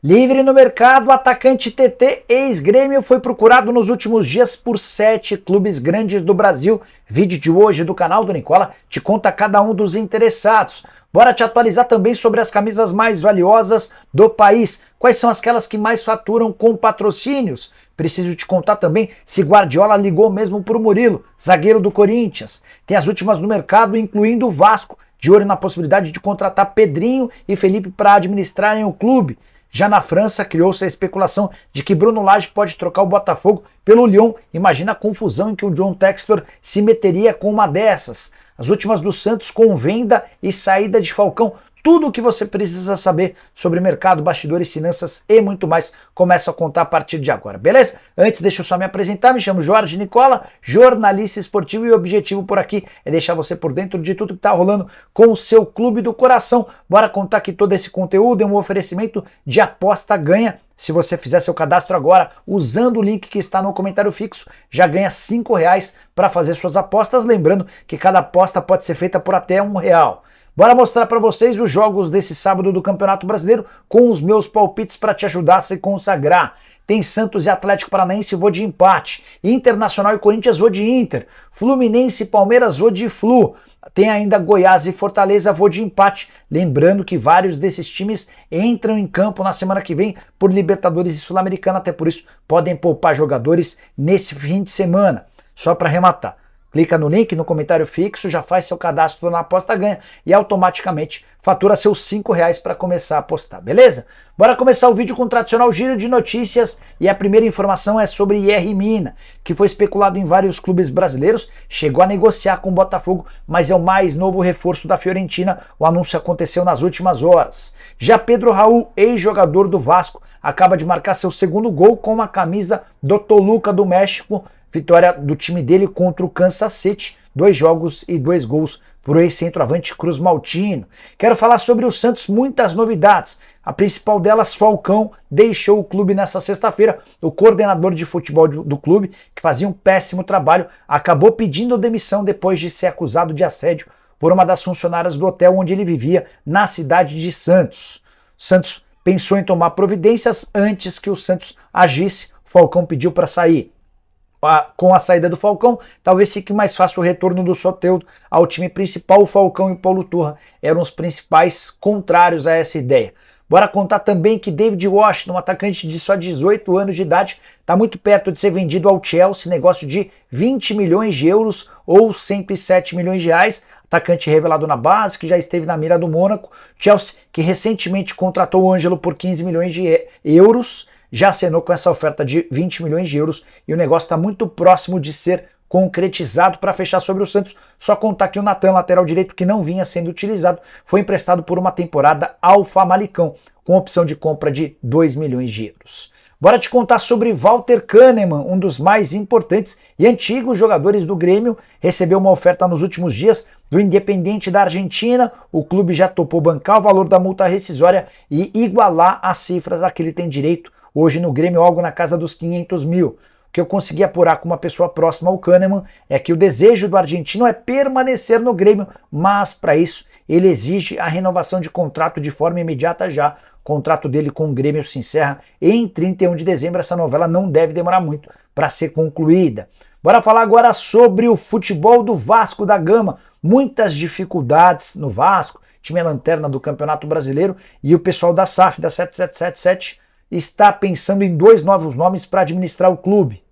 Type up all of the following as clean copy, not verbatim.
Livre no mercado, o atacante TT, ex-Grêmio, foi procurado nos últimos dias por 7 clubes grandes do Brasil. Vídeo de hoje do canal do Nicola te conta cada um dos interessados. Bora te atualizar também sobre as camisas mais valiosas do país. Quais são aquelas que mais faturam com patrocínios? Preciso te contar também se Guardiola ligou mesmo para o Murilo, zagueiro do Corinthians. Tem as últimas no mercado, incluindo o Vasco, de olho na possibilidade de contratar Pedrinho e Felipe para administrarem o clube. Já na França, criou-se a especulação de que Bruno Lage pode trocar o Botafogo pelo Lyon. Imagina a confusão em que o John Textor se meteria com uma dessas. As últimas do Santos com venda e saída de Falcão. Tudo o que você precisa saber sobre mercado, bastidores, finanças e muito mais, começo a contar a partir de agora, beleza? Antes, deixa eu só me apresentar, me chamo Jorge Nicola, jornalista esportivo, e o objetivo por aqui é deixar você por dentro de tudo que tá rolando com o seu clube do coração. Bora contar que todo esse conteúdo é um oferecimento de aposta ganha. Se você fizer seu cadastro agora, usando o link que está no comentário fixo, já ganha R$5 para fazer suas apostas, lembrando que cada aposta pode ser feita por até R$1. Bora mostrar para vocês os jogos desse sábado do Campeonato Brasileiro com os meus palpites para te ajudar a se consagrar. Tem Santos e Atlético Paranaense, vou de empate. Internacional e Corinthians, vou de Inter. Fluminense e Palmeiras, vou de Flu. Tem ainda Goiás e Fortaleza, vou de empate. Lembrando que vários desses times entram em campo na semana que vem por Libertadores e Sul-Americana, até por isso podem poupar jogadores nesse fim de semana. Só para arrematar. Clica no link no comentário fixo, já faz seu cadastro na aposta ganha e automaticamente fatura seus R$5 para começar a apostar, beleza? Bora começar o vídeo com o tradicional giro de notícias e a primeira informação é sobre IR Mina, que foi especulado em vários clubes brasileiros, chegou a negociar com o Botafogo, mas é o mais novo reforço da Fiorentina, o anúncio aconteceu nas últimas horas. Já Pedro Raul, ex-jogador do Vasco, acaba de marcar seu segundo gol com a camisa do Toluca do México, vitória do time dele contra o Kansas City, 2 jogos e 2 gols por ex-centroavante Cruz Maltino. Quero falar sobre o Santos, muitas novidades. A principal delas, Falcão, deixou o clube nessa sexta-feira. O coordenador de futebol do clube, que fazia um péssimo trabalho, acabou pedindo demissão depois de ser acusado de assédio por uma das funcionárias do hotel onde ele vivia, na cidade de Santos. Santos pensou em tomar providências antes que o Santos agisse. Falcão pediu para sair. Com a saída do Falcão, talvez fique mais fácil o retorno do Soteldo ao time principal. O Falcão e o Paulo Turra eram os principais contrários a essa ideia. Bora contar também que David Washington, um atacante de só 18 anos de idade, está muito perto de ser vendido ao Chelsea, negócio de 20 milhões de euros ou 107 milhões de reais. Atacante revelado na base, que já esteve na mira do Mônaco. Chelsea, que recentemente contratou o Ângelo por 15 milhões de euros, já assinou com essa oferta de 20 milhões de euros e o negócio está muito próximo de ser concretizado. Para fechar sobre o Santos, só contar que o Natan, lateral direito, que não vinha sendo utilizado, foi emprestado por uma temporada ao Famalicão, com opção de compra de 2 milhões de euros. Bora te contar sobre Walter Kahneman, um dos mais importantes e antigos jogadores do Grêmio, recebeu uma oferta nos últimos dias do Independiente da Argentina. O clube já topou bancar o valor da multa rescisória e igualar as cifras a que ele tem direito hoje no Grêmio, algo na casa dos 500 mil. O que eu consegui apurar com uma pessoa próxima ao Kahneman é que o desejo do argentino é permanecer no Grêmio, mas para isso ele exige a renovação de contrato de forma imediata já. O contrato dele com o Grêmio se encerra em 31 de dezembro. Essa novela não deve demorar muito para ser concluída. Bora falar agora sobre o futebol do Vasco da Gama. Muitas dificuldades no Vasco, time é lanterna do Campeonato Brasileiro, e o pessoal da SAF, da 7777, está pensando em 2 novos nomes para administrar o clube.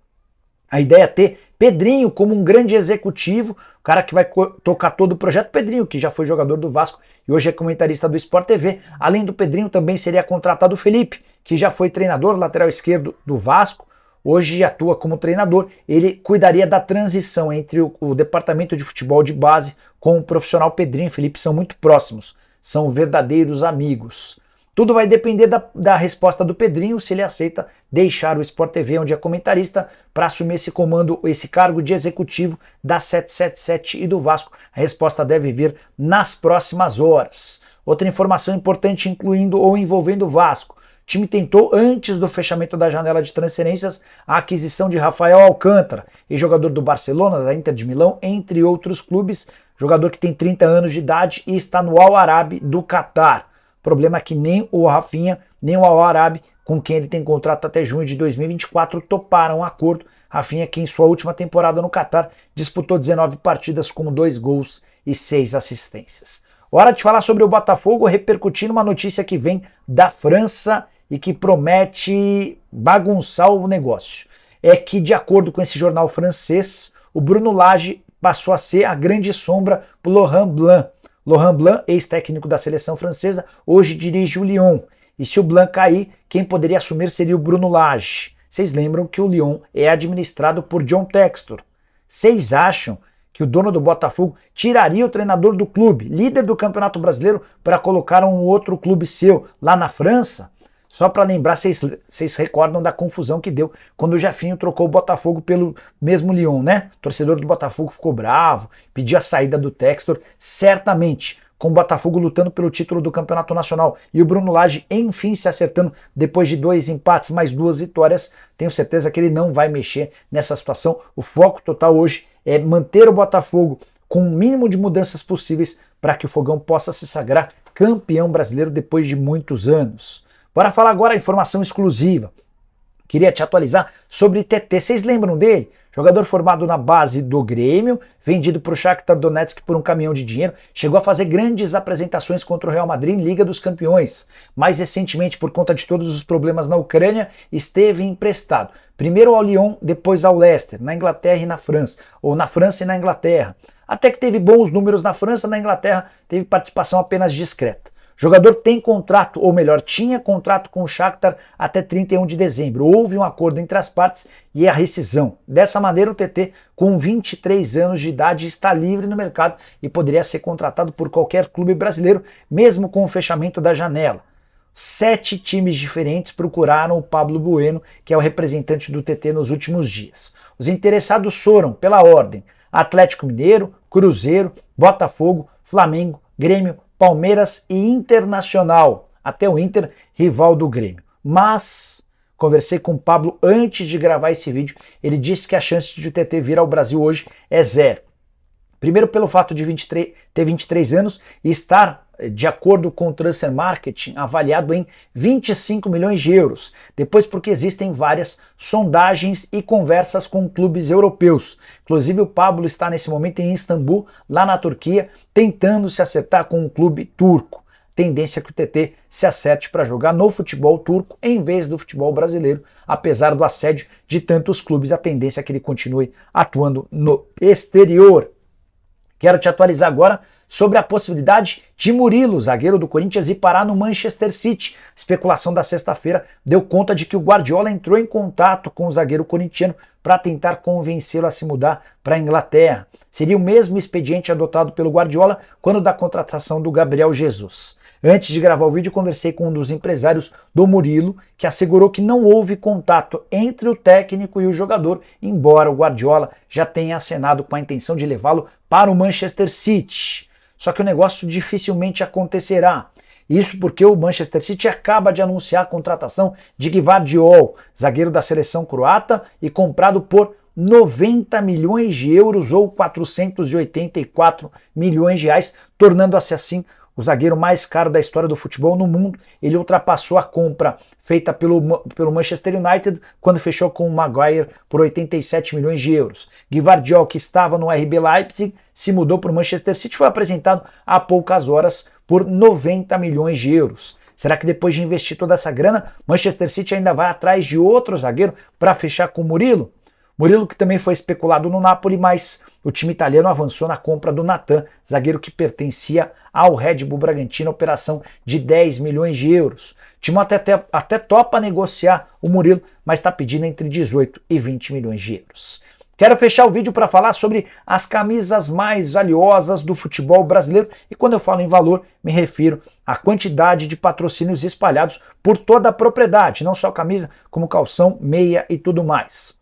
A ideia é ter Pedrinho como um grande executivo, o cara que vai tocar todo o projeto. Pedrinho, que já foi jogador do Vasco e hoje é comentarista do Sport TV. Além do Pedrinho, também seria contratado o Felipe, que já foi treinador, lateral esquerdo do Vasco, hoje atua como treinador. Ele cuidaria da transição entre o departamento de futebol de base com o profissional. Pedrinho e Felipe são muito próximos, são verdadeiros amigos. Tudo vai depender da resposta do Pedrinho, se ele aceita deixar o Sport TV, onde é comentarista, para assumir esse comando, esse cargo de executivo da 777 e do Vasco. A resposta deve vir nas próximas horas. Outra informação importante incluindo ou envolvendo o Vasco. O time tentou, antes do fechamento da janela de transferências, a aquisição de Rafael Alcântara, ex-jogador do Barcelona, da Inter de Milão, entre outros clubes. Jogador que tem 30 anos de idade e está no Al Arabi do Catar. O problema é que nem o Rafinha nem o Al Arabi, com quem ele tem contrato até junho de 2024, toparam um acordo. Rafinha, que em sua última temporada no Catar disputou 19 partidas com 2 gols e 6 assistências. Hora de falar sobre o Botafogo, repercutindo uma notícia que vem da França e que promete bagunçar o negócio. É que, de acordo com esse jornal francês, o Bruno Lage passou a ser a grande sombra para Laurent Blanc. Laurent Blanc, ex-técnico da seleção francesa, hoje dirige o Lyon. E se o Blanc cair, quem poderia assumir seria o Bruno Lage. Vocês lembram que o Lyon é administrado por John Textor. Vocês acham que o dono do Botafogo tiraria o treinador do clube, líder do Campeonato Brasileiro, para colocar um outro clube seu lá na França? Só para lembrar, vocês recordam da confusão que deu quando o Jefinho trocou o Botafogo pelo mesmo Lyon, né? O torcedor do Botafogo ficou bravo, pediu a saída do Textor. Certamente, com o Botafogo lutando pelo título do Campeonato Nacional e o Bruno Lage, enfim, se acertando depois de 2 empates mais 2 vitórias, tenho certeza que ele não vai mexer nessa situação. O foco total hoje é manter o Botafogo com o mínimo de mudanças possíveis para que o Fogão possa se sagrar campeão brasileiro depois de muitos anos. Bora falar agora a informação exclusiva. Queria te atualizar sobre TT. Vocês lembram dele? Jogador formado na base do Grêmio, vendido para o Shakhtar Donetsk por um caminhão de dinheiro, chegou a fazer grandes apresentações contra o Real Madrid em Liga dos Campeões. Mais recentemente, por conta de todos os problemas na Ucrânia, esteve emprestado. Primeiro ao Lyon, depois ao Leicester, na Inglaterra e na França, ou na França e na Inglaterra. Até que teve bons números na França, na Inglaterra teve participação apenas discreta. O jogador tem contrato, ou melhor, tinha contrato com o Shakhtar até 31 de dezembro. Houve um acordo entre as partes e a rescisão. Dessa maneira, o TT, com 23 anos de idade, está livre no mercado e poderia ser contratado por qualquer clube brasileiro, mesmo com o fechamento da janela. 7 times diferentes procuraram o Pablo Bueno, que é o representante do TT nos últimos dias. Os interessados foram, pela ordem, Atlético Mineiro, Cruzeiro, Botafogo, Flamengo, Grêmio, Palmeiras e Internacional, até o Inter, rival do Grêmio. Mas conversei com o Pablo antes de gravar esse vídeo, ele disse que a chance de o TT vir ao Brasil hoje é 0. Primeiro pelo fato de ter 23 anos e estar, de acordo com o Transfer Marketing, avaliado em 25 milhões de euros. Depois porque existem várias sondagens e conversas com clubes europeus. Inclusive o Pablo está nesse momento em Istambul, lá na Turquia, tentando se acertar com um clube turco. Tendência que o TT se acerte para jogar no futebol turco em vez do futebol brasileiro. Apesar do assédio de tantos clubes, a tendência é que ele continue atuando no exterior. Quero te atualizar agora sobre a possibilidade de Murilo, zagueiro do Corinthians, ir parar no Manchester City. A especulação da sexta-feira deu conta de que o Guardiola entrou em contato com o zagueiro corintiano para tentar convencê-lo a se mudar para a Inglaterra. Seria o mesmo expediente adotado pelo Guardiola quando da contratação do Gabriel Jesus. Antes de gravar o vídeo, conversei com um dos empresários do Murilo, que assegurou que não houve contato entre o técnico e o jogador, embora o Guardiola já tenha acenado com a intenção de levá-lo para o Manchester City. Só que o negócio dificilmente acontecerá. Isso porque o Manchester City acaba de anunciar a contratação de Gvardiol, zagueiro da seleção croata, e comprado por 90 milhões de euros ou 484 milhões de reais, tornando-se assim o zagueiro mais caro da história do futebol no mundo. Ele ultrapassou a compra feita pelo Manchester United quando fechou com o Maguire por 87 milhões de euros. Gvardiol, que estava no RB Leipzig, se mudou para o Manchester City, foi apresentado há poucas horas por 90 milhões de euros. Será que depois de investir toda essa grana, Manchester City ainda vai atrás de outro zagueiro para fechar com o Murilo? Murilo, que também foi especulado no Napoli, mas o time italiano avançou na compra do Natan, zagueiro que pertencia ao Red Bull Bragantino, operação de 10 milhões de euros. O time até topa negociar o Murilo, mas está pedindo entre 18 e 20 milhões de euros. Quero fechar o vídeo para falar sobre as camisas mais valiosas do futebol brasileiro, e quando eu falo em valor, me refiro à quantidade de patrocínios espalhados por toda a propriedade, não só camisa, como calção, meia e tudo mais.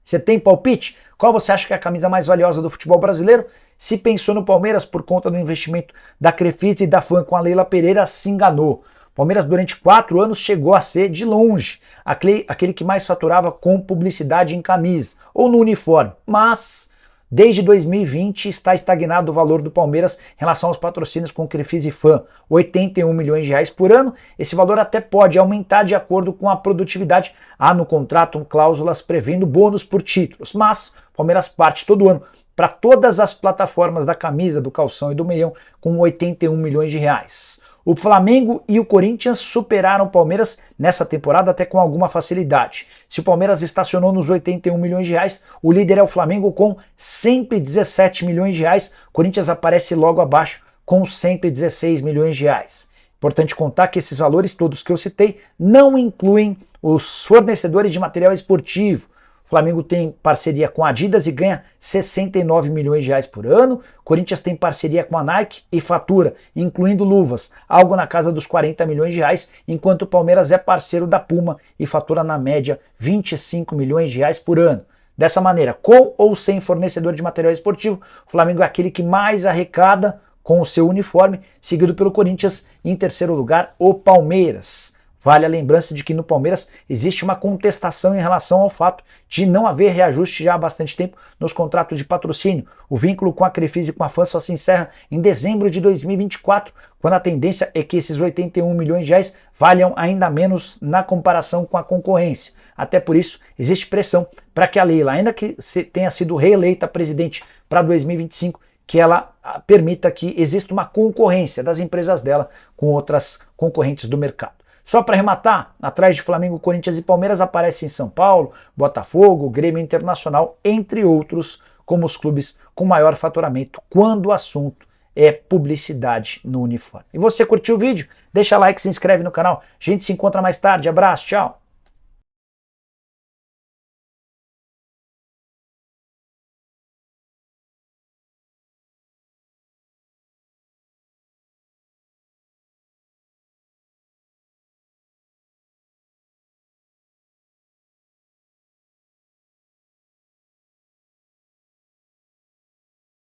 Você tem palpite? Qual você acha que é a camisa mais valiosa do futebol brasileiro? Se pensou no Palmeiras por conta do investimento da Crefisa e da FAM com a Leila Pereira, se enganou. Palmeiras durante 4 anos chegou a ser, de longe, aquele que mais faturava com publicidade em camisa ou no uniforme. Mas Desde 2020 está estagnado o valor do Palmeiras em relação aos patrocínios com Crefisa e Fam, 81 milhões de reais por ano. Esse valor até pode aumentar de acordo com a produtividade. Há no contrato cláusulas prevendo bônus por títulos, mas o Palmeiras parte todo ano para todas as plataformas da camisa, do calção e do meião com 81 milhões de reais. O Flamengo e o Corinthians superaram o Palmeiras nessa temporada até com alguma facilidade. Se o Palmeiras estacionou nos 81 milhões de reais, o líder é o Flamengo com 117 milhões de reais. O Corinthians aparece logo abaixo com 116 milhões de reais. Importante contar que esses valores todos que eu citei não incluem os fornecedores de material esportivo. O Flamengo tem parceria com a Adidas e ganha 69 milhões de reais por ano. O Corinthians tem parceria com a Nike e fatura, incluindo luvas, algo na casa dos 40 milhões de reais, enquanto o Palmeiras é parceiro da Puma e fatura na média 25 milhões de reais por ano. Dessa maneira, com ou sem fornecedor de material esportivo, o Flamengo é aquele que mais arrecada com o seu uniforme, seguido pelo Corinthians, em terceiro lugar, o Palmeiras. Vale a lembrança de que no Palmeiras existe uma contestação em relação ao fato de não haver reajuste já há bastante tempo nos contratos de patrocínio. O vínculo com a Crefisa e com a Fam só se encerra em dezembro de 2024, quando a tendência é que esses 81 milhões de reais valham ainda menos na comparação com a concorrência. Até por isso, existe pressão para que a Leila, ainda que tenha sido reeleita presidente para 2025, que ela permita que exista uma concorrência das empresas dela com outras concorrentes do mercado. Só para arrematar, atrás de Flamengo, Corinthians e Palmeiras aparecem São Paulo, Botafogo, Grêmio Internacional, entre outros, como os clubes com maior faturamento quando o assunto é publicidade no uniforme. E você curtiu o vídeo? Deixa like, se inscreve no canal. A gente se encontra mais tarde. Abraço, tchau!